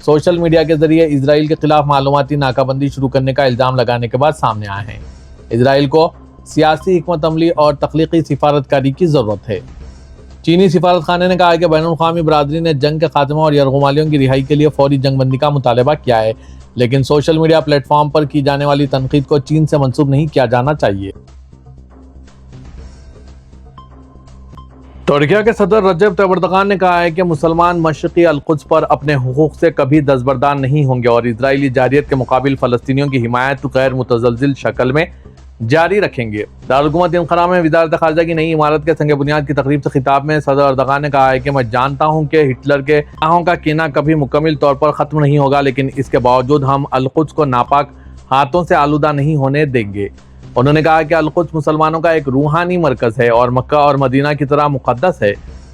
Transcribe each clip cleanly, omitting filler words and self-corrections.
Social media کے ذریعے اسرائیل کے خلاف معلوماتی ناکہ بندی شروع کرنے کا الزام لگانے کے بعد سامنے آئے ہیں۔ اسرائیل کو سیاسی حکمت عملی اور تخلیقی سفارتکاری کی ضرورت ہے۔ چینی سفارت خانے نے کہا ہے کہ بین الاقوامی برادری نے جنگ کے خاتمہ اور یرغمالیوں کی رہائی کے لیے فوری جنگ بندی کا مطالبہ کیا ہے، لیکن سوشل میڈیا پلیٹ فارم پر کی جانے والی تنقید کو چین سے منسوب نہیں کیا جانا چاہیے۔ ترکی کے صدر رجب طیب اردوغان نے کہا ہے کہ مسلمان مشرقی القدس پر اپنے حقوق سے کبھی دستبردار نہیں ہوں گے اور اسرائیلی جارحیت کے مقابل فلسطینیوں کی حمایت غیر متزلزل شکل میں جاری رکھیں گے۔ دارالحکومت انقرہ میں وزارت خارجہ کی نئی عمارت کے سنگ بنیاد کی تقریب سے خطاب میں صدر اردوغان نے کہا ہے کہ میں جانتا ہوں کہ ہٹلر کے گناہوں کا کینہ کبھی مکمل طور پر ختم نہیں ہوگا، لیکن اس کے باوجود ہم القدس کو ناپاک ہاتھوں سے آلودہ نہیں ہونے دیں گے۔ انہوں نے کہا کہ القدس مسلمانوں کا ایک روحانی مرکز ہے اور مکہ اور مدینہ کی طرح مقدس ہے۔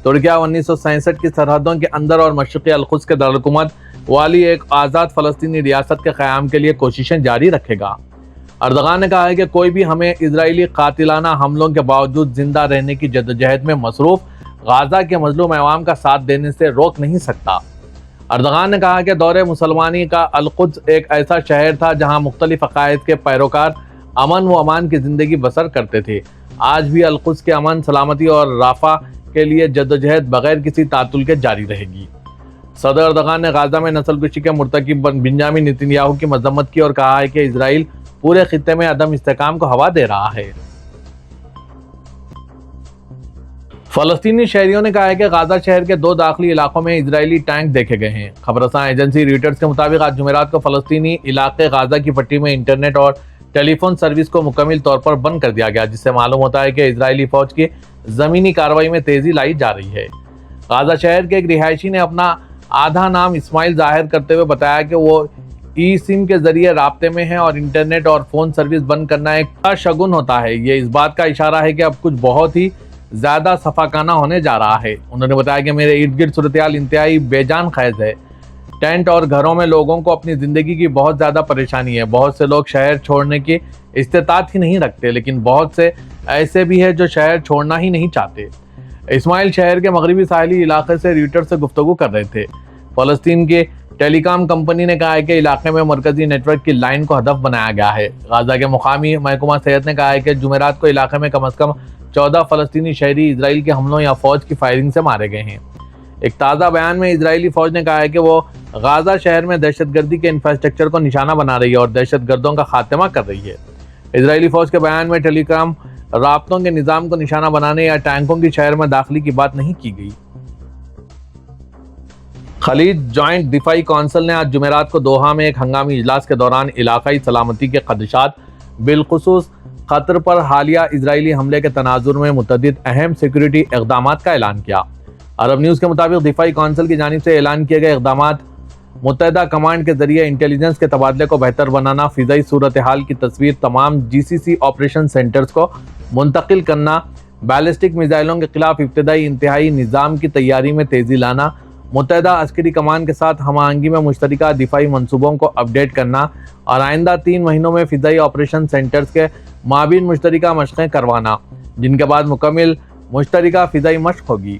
ترکی 1967 کی سرحدوں کے اندر اور مشرقی القدس کے دارالحکومت والی ایک آزاد فلسطینی ریاست کے قیام کے لیے کوششیں جاری رکھے گا۔ اردوغان نے کہا ہے کہ کوئی بھی ہمیں اسرائیلی قاتلانہ حملوں کے باوجود زندہ رہنے کی جدوجہد میں مصروف غزہ کے مظلوم عوام کا ساتھ دینے سے روک نہیں سکتا۔ اردوغان نے کہا کہ دور مسلمانی کا القدس ایک ایسا شہر تھا جہاں مختلف عقائد کے پیروکار امن و امان کی زندگی بسر کرتے تھے۔ آج بھی القدس کے امن، سلامتی اور رفاہ کے لیے جدوجہد بغیر کسی تعطل کے جاری رہے گی۔ صدر اردوغان نے غزہ میں نسل کشی کے مرتکب بنیامین نتنیاہو کی مذمت کی اور کہا ہے کہ اسرائیل پورے خطے میں عدم استحکام کو ہوا دے رہا ہے۔ فلسطینی شہریوں نے کہا ہے کہ غزہ شہر کے 2 داخلی علاقوں میں اسرائیلی ٹینک دیکھے گئے ہیں۔ خبر رساں ایجنسی ریٹرز کے مطابق آج جمعرات کو فلسطینی علاقے غزہ کی پٹی میں انٹرنیٹ اور ٹیلی فون سروس کو مکمل طور پر بند کر دیا گیا، جس سے معلوم ہوتا ہے کہ اسرائیلی فوج کی زمینی کارروائی میں تیزی لائی جا رہی ہے۔ غزہ شہر کے ایک رہائشی نے اپنا آدھا نام اسماعیل ظاہر کرتے ہوئے بتایا کہ وہ ای سم کے ذریعے رابطے میں ہیں اور انٹرنیٹ اور فون سروس بند کرنا ایک شگن ہوتا ہے۔ یہ اس بات کا اشارہ ہے کہ اب کچھ بہت ہی زیادہ صفاقانہ ہونے جا رہا ہے۔ انہوں نے بتایا کہ میرے ارد گرد صورتحال انتہائی بے جان خیز ہے۔ ٹینٹ اور گھروں میں لوگوں کو اپنی زندگی کی بہت زیادہ پریشانی ہے۔ بہت سے لوگ شہر چھوڑنے کی استطاعت ہی نہیں رکھتے، لیکن بہت سے ایسے بھی ہیں جو شہر چھوڑنا ہی نہیں چاہتے۔ اسماعیل شہر کے مغربی ساحلی علاقے سے ریٹر سے گفتگو کر رہے تھے۔ فلسطین کے ٹیلی کام کمپنی نے کہا ہے کہ علاقے میں مرکزی نیٹ ورک کی لائن کو ہدف بنایا گیا ہے۔ غزہ کے مقامی محکمہ صحت نے کہا ہے کہ جمعرات کو علاقے میں کم از کم 14 فلسطینی شہری اسرائیل کے حملوں یا فوج کی فائرنگ سے مارے گئے ہیں۔ ایک تازہ بیان میں اسرائیلی فوج نے کہا ہے کہ وہ غزہ شہر میں دہشت گردی کے انفراسٹرکچر کو نشانہ بنا رہی ہے اور دہشت گردوں کا خاتمہ کر رہی ہے۔ اسرائیلی فوج کے بیان میں ٹیلی کام رابطوں کے نظام کو نشانہ بنانے یا ٹینکوں کی شہر میں داخلی کی بات نہیں کی گئی۔ خلیج جوائنٹ دفاعی کونسل نے آج جمعرات کو دوحہ میں ایک ہنگامی اجلاس کے دوران علاقائی سلامتی کے خدشات، بالخصوص قطر پر حالیہ اسرائیلی حملے کے تناظر میں متعدد اہم سیکورٹی اقدامات کا اعلان کیا۔ عرب نیوز کے مطابق دفاعی کونسل کی جانب سے اعلان کیے گئے اقدامات متحدہ کمانڈ کے ذریعے انٹیلیجنس کے تبادلے کو بہتر بنانا، فضائی صورتحال کی تصویر تمام GCC آپریشن سینٹرز کو منتقل کرنا، بیلسٹک میزائلوں کے خلاف ابتدائی انتہائی نظام کی تیاری میں تیزی لانا، متحدہ عسکری کمان کے ساتھ ہم آہنگی میں مشترکہ دفاعی منصوبوں کو اپ ڈیٹ کرنا اور آئندہ 3 مہینوں میں فضائی آپریشن سینٹرز کے مابین مشترکہ مشقیں کروانا، جن کے بعد مکمل مشترکہ فضائی مشق ہوگی۔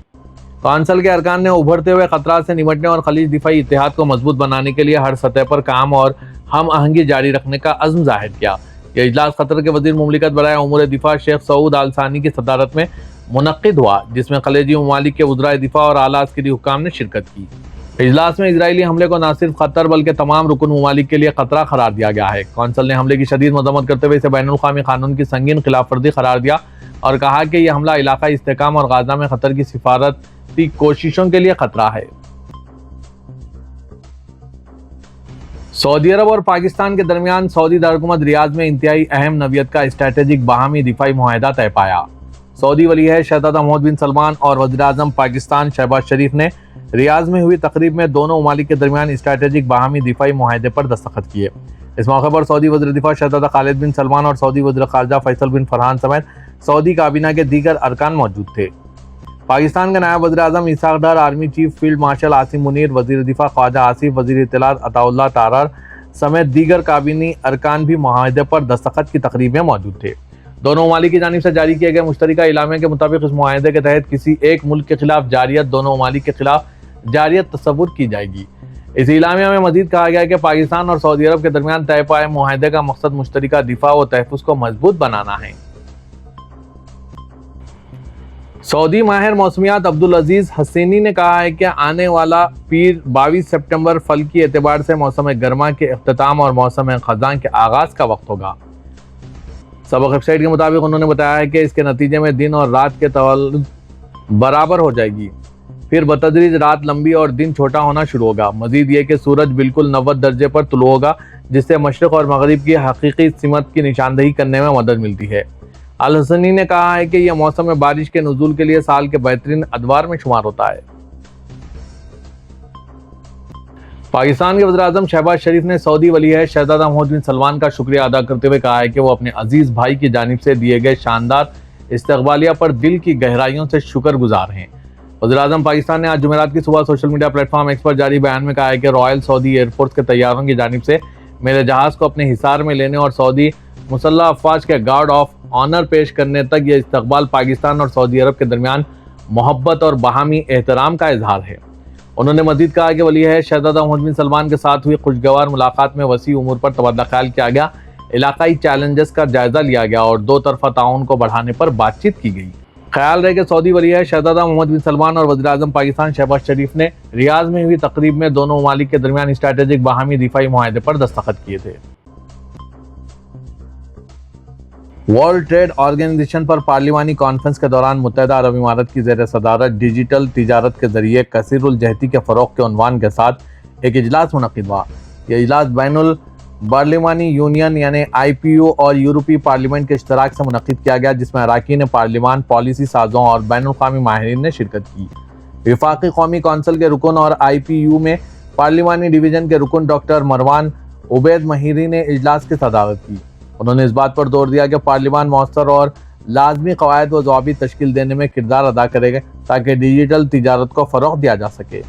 کونسل کے ارکان نے ابھرتے ہوئے خطرات سے نمٹنے اور خلیج دفاعی اتحاد کو مضبوط بنانے کے لیے ہر سطح پر کام اور ہم آہنگی جاری رکھنے کا عزم ظاہر کیا۔ یہ اجلاس قطر کے وزیر مملکت برائے امور دفاع شیخ سعود آل ثانی کی صدارت میں منعقد ہوا، جس میں خلیجی ممالک کے وزرائے دفاع اور اعلیٰ عسکری حکام نے شرکت کی۔ اجلاس میں اسرائیلی حملے کو نہ صرف قطر بلکہ تمام رکن ممالک کے لیے خطرہ قرار دیا گیا ہے۔ کونسل نے حملے کی شدید مذمت کرتے ہوئے اسے بین الاقوامی قانون کی سنگین خلاف ورزی قرار دیا اور کہا کہ یہ حملہ علاقائی استحکام اور غزہ میں قطر کی سفارتی کوششوں کے لیے خطرہ ہے۔ سعودی عرب اور پاکستان کے درمیان سعودی دارالحکومت ریاض میں انتہائی اہم نوعیت کا اسٹریٹجک باہمی دفاعی معاہدہ طے پایا۔ سعودی ولی عہد شہزادہ محمد بن سلمان اور وزیر اعظم پاکستان شہباز شریف نے ریاض میں ہوئی تقریب میں دونوں ممالک کے درمیان اسٹریٹجک باہمی دفاعی معاہدے پر دستخط کیے۔ اس موقع پر سعودی وزیر دفاع شہزادہ خالد بن سلمان اور سعودی وزیر خارجہ فیصل بن فرحان سمیت سعودی کابینہ کے دیگر ارکان موجود تھے۔ پاکستان کے نائب وزیر اعظم Ishaq Dar, army chief field marshal Asim Munir, وزیر دفاع خواجہ آصف، وزیر اطلاعات عطا اللہ تارڑ سمیت دیگر کابینی ارکان بھی معاہدے پر دستخط کی تقریب میں موجود تھے۔ دونوں ممالک کی جانب سے جاری کیے گئے مشترکہ اعلامیہ کے مطابق اس معاہدے کے تحت کسی ایک ملک کے خلاف جارحیت دوسرے ممالک کے خلاف جارحیت تصور کی جائے گی۔ اس اعلامیہ میں مزید کہا گیا ہے کہ پاکستان اور سعودی عرب کے درمیان طے پائے معاہدے کا مقصد مشترکہ دفاع و تحفظ کو مضبوط بنانا ہے۔ سعودی ماہر موسمیات عبدالعزیز حسینی نے کہا ہے کہ آنے والا پیر 22 سپٹمبر فلکی اعتبار سے موسم گرما کے اختتام اور موسم خزاں کے آغاز کا وقت ہوگا۔ سبق ویب سائٹ کے مطابق انہوں نے بتایا ہے کہ اس کے نتیجے میں دن اور رات کے طول برابر ہو جائے گی، پھر بتدریج رات لمبی اور دن چھوٹا ہونا شروع ہوگا۔ مزید یہ کہ سورج بالکل 90 درجے پر طلوع ہوگا، جس سے مشرق اور مغرب کی حقیقی سمت کی نشاندہی کرنے میں مدد ملتی ہے۔ الحسنی نے کہا ہے کہ یہ موسم بارش کے نزول کے لیے سال کے بہترین ادوار میں شمار ہوتا ہے۔ پاکستان کے وزیراعظم شہباز شریف نے سعودی ولی عہد شہزادہ محمد بن سلمان کا شکریہ ادا کرتے ہوئے کہا ہے کہ وہ اپنے عزیز بھائی کی جانب سے دیے گئے شاندار استقبالیہ پر دل کی گہرائیوں سے شکر گزار ہیں۔ وزیراعظم پاکستان نے آج جمعرات کی صبح social media platform X پر جاری بیان میں کہا ہے کہ رائل سعودی ایئر فورس کے طیاروں کی جانب سے میرے جہاز کو اپنے حصار میں لینے اور سعودی مسلح افواج کے گارڈ آف آنر پیش کرنے تک یہ استقبال پاکستان اور سعودی عرب کے درمیان محبت اور باہمی احترام کا اظہار ہے۔ انہوں نے مزید کہا کہ ولی عہد شہزادہ محمد بن سلمان کے ساتھ ہوئی خوشگوار ملاقات میں وسیع امور پر تبادلہ خیال کیا گیا، علاقائی چیلنجز کا جائزہ لیا گیا اور دو طرفہ تعاون کو بڑھانے پر بات چیت کی گئی۔ خیال رہے کہ سعودی ولی عہد شہزادہ محمد بن سلمان اور وزیراعظم پاکستان شہباز شریف نے ریاض میں ہوئی تقریب میں دونوں ممالک کے درمیان اسٹریٹجک باہمی دفاعی معاہدے پر دستخط کیے تھے۔ ورلڈ ٹریڈ آرگنائزیشن پر پارلیمانی کانفرنس کے دوران متحدہ عرب امارات کی زیر صدارت ڈیجیٹل تجارت کے ذریعے کثیر الجہتی کے فروغ کے عنوان کے ساتھ ایک اجلاس منعقد ہوا۔ یہ اجلاس بین البرلمانی یونین یعنی IPU اور یورپی پارلیمنٹ کے اشتراک سے منعقد کیا گیا، جس میں اراکین پارلیمان، پالیسی سازوں اور بین الاقوامی ماہرین نے شرکت کی۔ وفاقی قومی کونسل کے رکن اور IPU میں پارلیمانی ڈویژن کے رکن ڈاکٹر مروان عبید مہیری نے اجلاس کی صدارت کی۔ انہوں نے اس بات پر زور دیا کہ پارلیمان مؤثر اور لازمی قواعد و ضوابط تشکیل دینے میں کردار ادا کرے گا تاکہ ڈیجیٹل تجارت کو فروغ دیا جا سکے۔